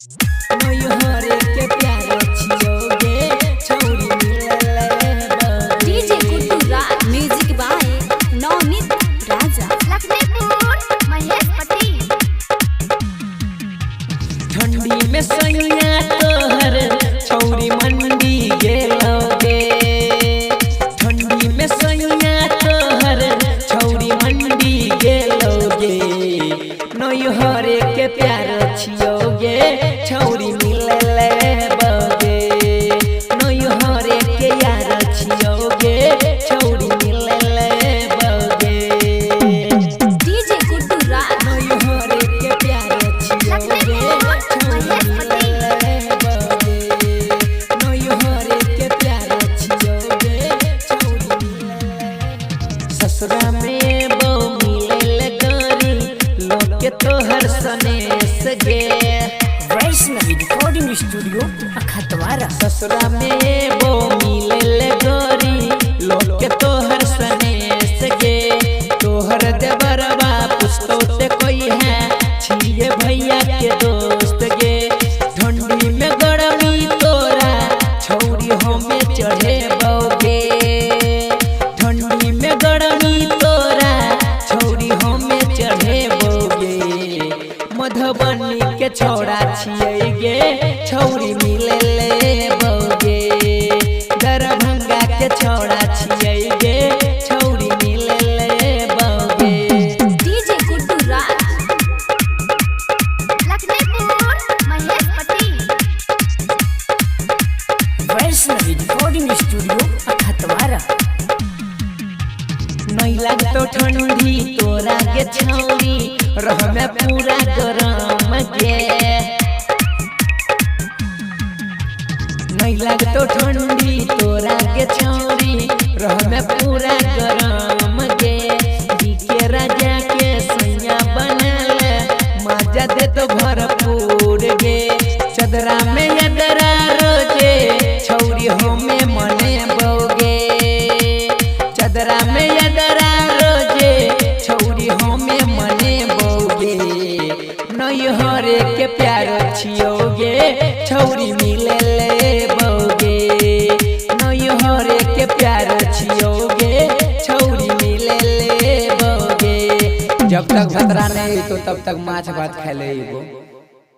नैहरे के प्यार छियोगे छौरी मिलले DJ Guddu Raj music by Navneet Raja Lakhanpur Mahesh Pati. ठंडी में सैया तोहर छौरी मंडी गेलोगे ठंडी में सैया तोहर छौरी मंडी गेलोगे नैहरे के प्यार छियोगे छौरी मिलले बगे नैहरे के यार छियोगे छौरी मिलले बगे डीजे गुड्डू राज नैहरे के प्यार छियोगे छौरी मिलले बगे नैहरे के प्यार छियोगे छौरी मिलले ससुरा में बहू मिलले गरी लोग के तोहर सनेस गे वैष्णवी रिकॉर्डिंग स्टूडियो अखतवारा। ससुरा में वो मिले गोरी लोग के तोहर सनेस गे तोहर देवरवा पुस्तो ते कोई है छिए भैया के दोस्त गे ठंडी में गरमी तोरा छौरी हमें चढ़े बोगे ठंडी में गरमी तोरा छौरी हमें चढ़े बोगे मधुबनी के छौड़ा छिए गे छौरी मिलले बगे दरभंगा के छौड़ा छिए गे छौरी मिलले बगे DJ Guddu Raj Lakhanpur Mahesh Pati. Vaishnavi recording studio Akhtawara. नहीं लगतो ठंडी तोरा के छौरी रह में पूरा गरम गे नहीं लगतो ठंडी तोरा के छौरी रह में पूरा गरम गे के राजा के सैया बनल मजा दे तो भरपूर गे चदरा में यदरा रोजे छौरी हमें मने बोगे चदरा में यदरा रोजे छौरी हमें मने बोगे नैहरे के प्यार छियोगे छौरी मिलले बोगे नैहरे के प्यार छियोगे छौरी मिलले बोगे जब तक खतरा नहीं तो तब तक माछ भात खा ले।